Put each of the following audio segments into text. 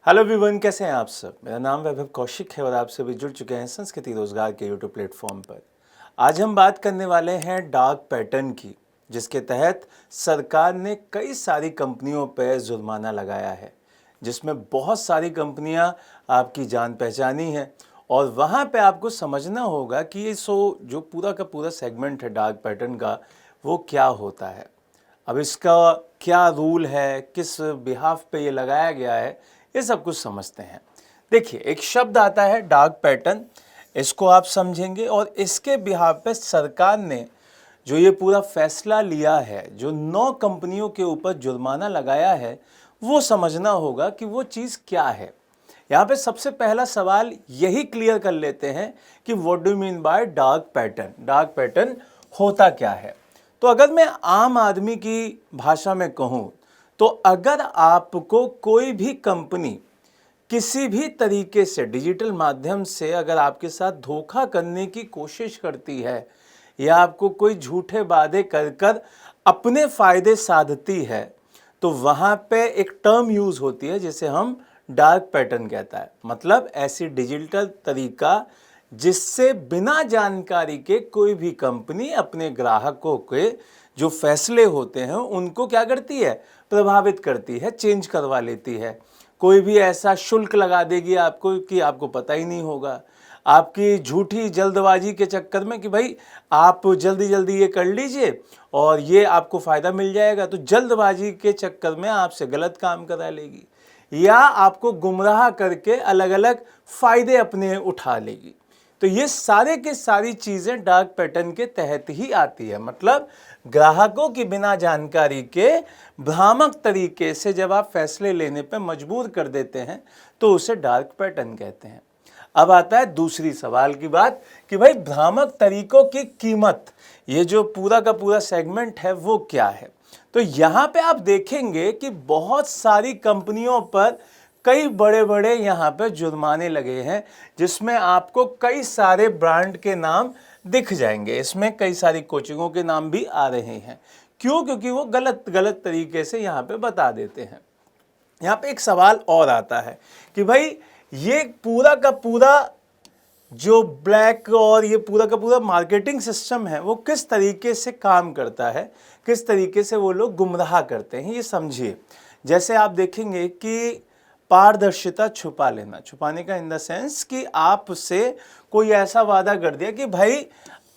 Hello everyone, कैसे हैं आप सब। मेरा नाम वैभव कौशिक है और आप सभी जुड़ चुके हैं संस्कृति रोजगार के यूट्यूब प्लेटफॉर्म पर। आज हम बात करने वाले हैं डार्क पैटर्न की, जिसके तहत सरकार ने कई सारी कंपनियों पर जुर्माना लगाया है, जिसमें बहुत सारी कंपनियां आपकी जान पहचानी हैं। और वहाँ पे आपको समझना होगा कि ये जो पूरा का पूरा सेगमेंट है डार्क पैटर्न का, वो क्या होता है। अब इसका क्या रूल है, किस बिहाफ पे ये लगाया गया है, ये सब कुछ समझते हैं। देखिए, एक शब्द आता है डार्क पैटर्न, इसको आप समझेंगे और इसके बिहाफ पे सरकार ने जो ये पूरा फैसला लिया है, जो 9 कंपनियों के ऊपर जुर्माना लगाया है, वो समझना होगा कि वो चीज़ क्या है। यहाँ पे सबसे पहला सवाल यही क्लियर कर लेते हैं कि what do mean by dark pattern. Dark pattern होता क्या है। तो अगर मैं आम आदमी की भाषा में कहूँ, तो अगर आपको कोई भी कंपनी किसी भी तरीके से डिजिटल माध्यम से अगर आपके साथ धोखा करने की कोशिश करती है या आपको कोई झूठे वादे कर कर अपने फायदे साधती है, तो वहाँ पे एक टर्म यूज़ होती है जिसे हम डार्क पैटर्न कहता है। मतलब ऐसी डिजिटल तरीका जिससे बिना जानकारी के कोई भी कंपनी अपने ग्राहकों के जो फैसले होते हैं उनको क्या करती है, प्रभावित करती है, चेंज करवा लेती है। कोई भी ऐसा शुल्क लगा देगी आपको कि आपको पता ही नहीं होगा। आपकी झूठी जल्दबाजी के चक्कर में कि भाई आप जल्दी जल्दी ये कर लीजिए और ये आपको फ़ायदा मिल जाएगा, तो जल्दबाजी के चक्कर में आपसे गलत काम करा लेगी या आपको गुमराह करके अलग अलग फ़ायदे अपने उठा लेगी। तो ये सारे के सारी चीज़ें डार्क पैटर्न के तहत ही आती है। मतलब ग्राहकों की बिना जानकारी के भ्रामक तरीके से जब आप फैसले लेने पर मजबूर कर देते हैं तो उसे डार्क पैटर्न कहते हैं। अब आता है दूसरी सवाल की बात कि भाई भ्रामक तरीकों की कीमत, ये जो पूरा का पूरा सेगमेंट है वो क्या है। तो यहाँ पे आप देखेंगे कि बहुत सारी कंपनियों पर कई बड़े बड़े यहाँ पे जुर्माने लगे हैं, जिसमें आपको कई सारे ब्रांड के नाम दिख जाएंगे। इसमें कई सारी कोचिंगों के नाम भी आ रहे हैं। क्यों? क्योंकि वो गलत गलत तरीके से यहाँ पे बता देते हैं। यहाँ पे एक सवाल और आता है कि भाई ये पूरा का पूरा जो ब्लैक और ये पूरा का पूरा मार्केटिंग सिस्टम है वो किस तरीके से काम करता है, किस तरीके से वो लोग गुमराह करते हैं, ये समझिए। जैसे आप देखेंगे कि पारदर्शिता छुपा लेना, छुपाने का इन द सेंस कि आपसे कोई ऐसा वादा कर दिया कि भाई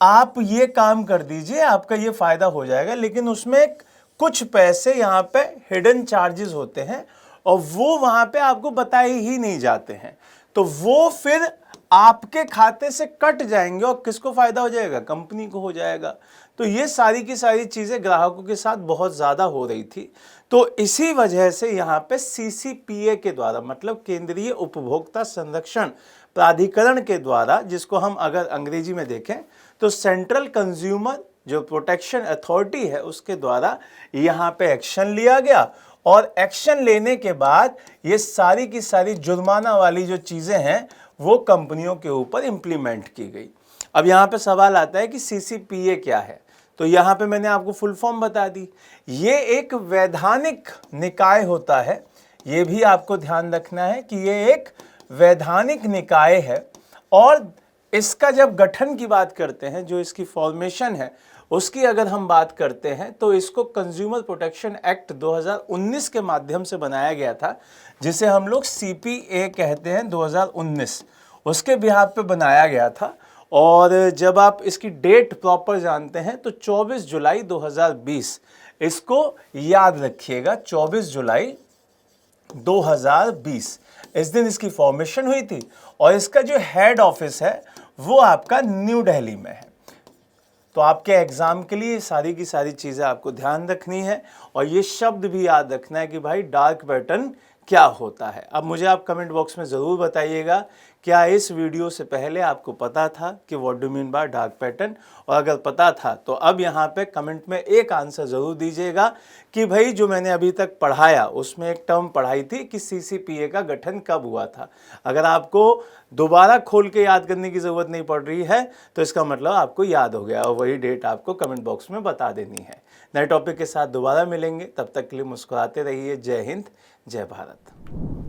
आप ये काम कर दीजिए, आपका ये फ़ायदा हो जाएगा, लेकिन उसमें कुछ पैसे यहाँ पे हिडन चार्जेस होते हैं और वो वहाँ पे आपको बताए ही नहीं जाते हैं। तो वो फिर आपके खाते से कट जाएंगे और किसको फ़ायदा हो जाएगा? कंपनी को हो जाएगा। तो ये सारी की सारी चीज़ें ग्राहकों के साथ बहुत ज़्यादा हो रही थी। तो इसी वजह से यहाँ पे सीसीपीए के द्वारा, मतलब केंद्रीय उपभोक्ता संरक्षण प्राधिकरण के द्वारा, जिसको हम अगर अंग्रेजी में देखें तो सेंट्रल कंज्यूमर जो प्रोटेक्शन अथॉरिटी है, उसके द्वारा यहाँ पे एक्शन लिया गया। और एक्शन लेने के बाद ये सारी की सारी जुर्माना वाली जो चीज़ें हैं वो कंपनियों के ऊपर इम्प्लीमेंट की गई। अब यहाँ पे सवाल आता है कि सीसीपीए क्या है। तो यहाँ पे मैंने आपको फुल फॉर्म बता दी। ये एक वैधानिक निकाय होता है, ये भी आपको ध्यान रखना है कि ये एक वैधानिक निकाय है। और इसका जब गठन की बात करते हैं, जो इसकी फॉर्मेशन है उसकी अगर हम बात करते हैं, तो इसको कंज्यूमर प्रोटेक्शन एक्ट 2019 के माध्यम से बनाया गया था, जिसे हम लोग सीपीए कहते हैं। 2019 उसके बिहाफ पे बनाया गया था। और जब आप इसकी डेट प्रॉपर जानते हैं तो 24 जुलाई 2020, इसको याद रखिएगा, 24 जुलाई 2020 इस दिन इसकी फॉर्मेशन हुई थी। और इसका जो हेड ऑफिस है वो आपका न्यू दिल्ली में है। तो आपके एग्जाम के लिए सारी की सारी चीज़ें आपको ध्यान रखनी है और ये शब्द भी याद रखना है कि भाई डार्क पैटर्न क्या होता है। अब मुझे आप कमेंट बॉक्स में ज़रूर बताइएगा, क्या इस वीडियो से पहले आपको पता था कि what do mean by dark pattern? और अगर पता था तो अब यहाँ पे कमेंट में एक आंसर ज़रूर दीजिएगा कि भाई जो मैंने अभी तक पढ़ाया उसमें एक टर्म पढ़ाई थी कि सीसीपीए का गठन कब हुआ था। अगर आपको दोबारा खोल के याद करने की ज़रूरत नहीं पड़ रही है तो इसका मतलब आपको याद हो गया और वही डेट आपको कमेंट बॉक्स में बता देनी है। नए टॉपिक के साथ दोबारा मिलेंगे, तब तक के लिए मुस्कुराते रहिए। जय हिंद, जय भारत।